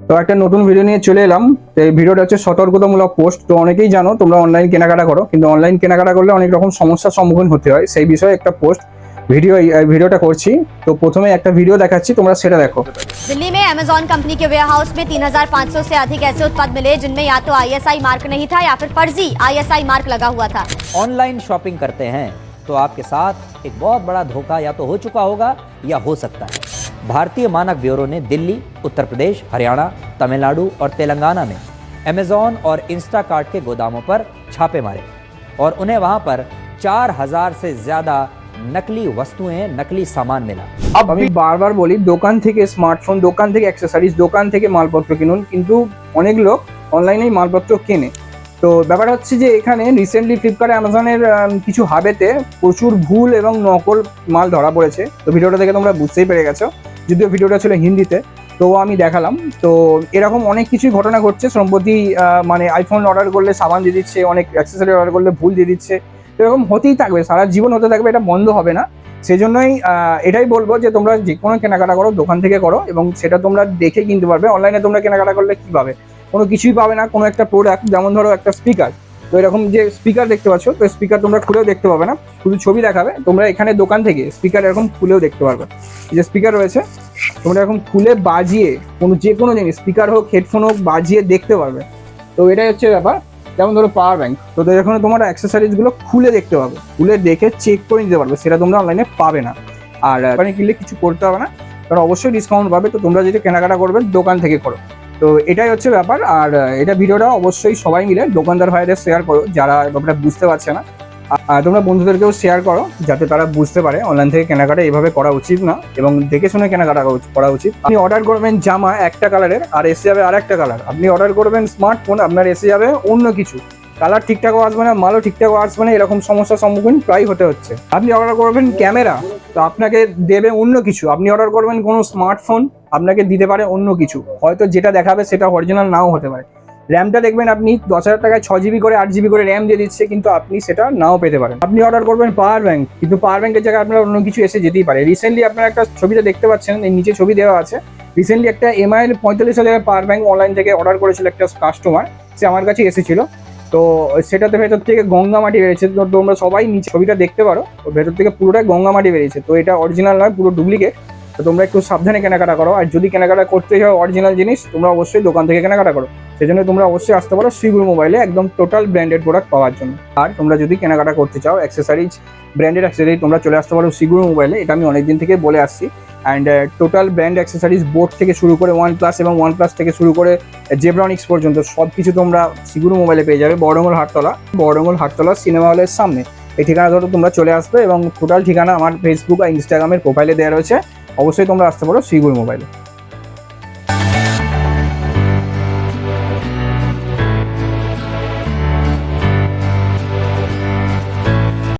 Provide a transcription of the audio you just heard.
তো একটা নতুন ভিডিও নিয়ে চলে এলাম। তো এই ভিডিওটা হচ্ছে সতর্কতামূলক পোস্ট। তো অনেকেই জানো তোমরা অনলাইন কেনাকাটা করো, কিন্তু অনলাইন কেনাকাটা করলে অনেক রকম সমস্যার সম্মুখীন হতে হয়। সেই বিষয়ে একটা পোস্ট ভিডিওটা করছি। তো প্রথমে একটা ভিডিও দেখাচ্ছি, তোমরা সেটা দেখো। दिल्ली में अमेजॉन कंपनी के वेयरहाउस में 3,500 से अधिक ऐसे उत्पाद मिले जिनमें या तो आईएसआई मार्क नहीं था या फिर फर्जी आईएसआई मार्क लगा हुआ था। ऑनलाइन शॉपिंग करते हैं तो आपके साथ एक बहुत बड़ा धोखा या तो हो चुका होगा या हो सकता है। भारतीय मानक ब्यूरो ने दिल्ली, उत्तर प्रदेश, हरियाणा, तमिलनाडु और तेलंगाना में अमेजॉन और इंस्टाकार्ट के गोदामों पर छापे मारे और उन्हें वहां पर 4,000 से ज्यादा नकली वस्तुएं, नकली सामान मिला। अब আমি বারবার বলি, দোকান থেকে স্মার্টফোন, দোকান থেকে অ্যাক্সেসরিজ, দোকান থেকে মালপত্র কিনুন, কিন্তু অনেক লোক অনলাইনেই মালপত্র কেনে। তো ব্যাপার হচ্ছে যে এখানে রিসেন্টলি ফ্লিপকার্ট, অ্যামাজনের কিছু হাবেতে প্রচুর ভুল এবং নকল মাল ধরা পড়েছে। তো ভিডিওটা দেখে তোমরা বুঝতেই পেরে গেছো, যদিও ভিডিওটা ছিল হিন্দিতে, তো আমি দেখালাম। তো এরকম অনেক কিছুই ঘটনা ঘটছে সম্প্রতি। মানে আইফোন অর্ডার করলে সাবান দিয়ে দিচ্ছে, অনেক অ্যাক্সেসরি অর্ডার করলে ভুল দিয়ে দিচ্ছে। এরকম হতেই থাকবে, সারা জীবন হতে থাকবে, এটা বন্ধ হবে না। সেই জন্যই এটাই বলবো যে তোমরা যে কোনো কেনাকাটা করো দোকান থেকে করো, এবং সেটা তোমরা দেখে কিনতে পারবে। অনলাইনে তোমরা কেনাকাটা করলে কী পাবে? কোনো কিছুই পাবে না। কোনো একটা প্রোডাক্ট, যেমন ধরো একটা স্পিকার, তো এরকম যে স্পিকার দেখতে পাচ্ছ, তো স্পিকার তোমরা খুলেও দেখতে পাবে না, শুধু ছবি দেখাবে। তোমরা এখানে দোকান থেকে স্পিকার এরকম খুলেও দেখতে পারবে। যে স্পিকার রয়েছে তোমরা এরকম খুলে বাজিয়ে যে কোনো জিনিস, স্পিকার হোক, হেডফোন হোক, বাজিয়ে দেখতে পারবে। তো এটাই হচ্ছে ব্যাপার। যেমন ধরো পাওয়ার ব্যাংক, তো এখানে তোমরা অ্যাক্সেসরিজগুলো খুলে দেখতে পাবে, খুলে দেখে চেক করে নিতে পারবে। সেটা তোমরা অনলাইনে পাবে না। আর ওখানে কিনলে কিছু করতে হবে না, কারণ অবশ্যই ডিসকাউন্ট পাবে। তো তোমরা যদি কেনাকাটা করবে দোকান থেকে করো। তো এটাই হচ্ছে ব্যাপার। আর এটা ভিডিওটা অবশ্যই সবাই মিলে দোকানদার ভাইদের শেয়ার করো যারা ব্যাপারটা বুঝতে পারছে না। আর তোমরা বন্ধুদেরকেও শেয়ার করো যাতে তারা বুঝতে পারে অনলাইন থেকে কেনাকাটা এভাবে করা উচিত না, এবং দেখে শুনে কেনাকাটা করা উচিত। আপনি অর্ডার করবেন জামা একটা কালারের, আর এসে যাবে আর একটা কালার। আপনি অর্ডার করবেন স্মার্টফোন, আপনার এসে যাবে অন্য কিছু, কালার ঠিকঠাকও আসবে না, মালও ঠিকঠাকও আসবে না। এরকম সমস্যার সম্মুখীন প্রায় হতে হচ্ছে। আপনি অর্ডার করবেন ক্যামেরা, তো আপনাকে দেবে অন্য কিছু। আপনি অর্ডার করবেন কোনো স্মার্টফোন, আপনাকে দিতে পারে অন্য কিছু। হয়তো যেটা দেখাবে সেটা অরিজিনাল নাও হতে পারে। র্যামটা দেখবেন আপনি 10,000 টাকায় 6 GB করে 8 GB করে র্যাম দিয়ে দিচ্ছে, কিন্তু আপনি সেটা নাও পেতে পারেন। আপনি অর্ডার করবেন পাওয়ার ব্যাংক, কিন্তু পাওয়ার ব্যাংকের জায়গায় আপনার অন্য কিছু এসে যেতেই পারে। রিসেন্টলি আপনারা একটা ছবিতে দেখতে পাচ্ছেন, এই নিচে ছবি দেওয়া আছে। রিসেন্টলি একটা MI 45,000 পাওয়ার ব্যাংক অনলাইন থেকে অর্ডার করেছিল একটা কাস্টমার, সে আমার কাছে এসেছিল। তো সেটাতে ভেতর থেকে গঙ্গা মাটি বেরিয়েছে। তো তোমরা সবাই নিচে ছবিটা দেখতে পারো, তো ভেতর থেকে পুরোটাই গঙ্গা মাটি বেরিয়েছে। তো এটা অরিজিনাল নয়, পুরো ডুপ্লিকেট। তো তোমরা একটু সাবধানে কেনাকাটা করো। আর যদি কেনাকাটা করতে চাও অরিজিনাল জিনিস, তোমরা অবশ্যই দোকান থেকে কেনাকাটা করো। সেই জন্য তোমরা অবশ্যই আসতে পারো শ্রীগুরু মোবাইলে, একদম টোটাল ব্র্যান্ডেড প্রোডাক্ট পাওয়ার জন্য। আর তোমরা যদি কেনাকাটা করতে চাও অ্যাক্সেসরিজ, ব্র্যান্ডেড অ্যাক্সেসরিজ, তোমরা চলে আসতে পারো শ্রীগুরু মোবাইলে। এটা আমি অনেকদিন থেকে বলে আসছি। And total brand accessories, boat থেকে শুরু করে OnePlus, এবং OnePlus থেকে শুরু করে জেব্রনিক্স পর্যন্ত সব কিছু তোমরা শ্রীগুরু মোবাইলে পেয়ে যাবে। বড়ডঙ্গল হাটতলা সিনেমা হলের সামনে। এই ঠিকানা ধরো তোমরা চলে আসবে, এবং টোটাল ঠিকানা আমার ফেসবুক আর ইনস্টাগ্রামের প্রোফাইলে দেওয়া রয়েছে। অবশ্যই তোমরা আসতে পারো শ্রীগুরু মোবাইলে।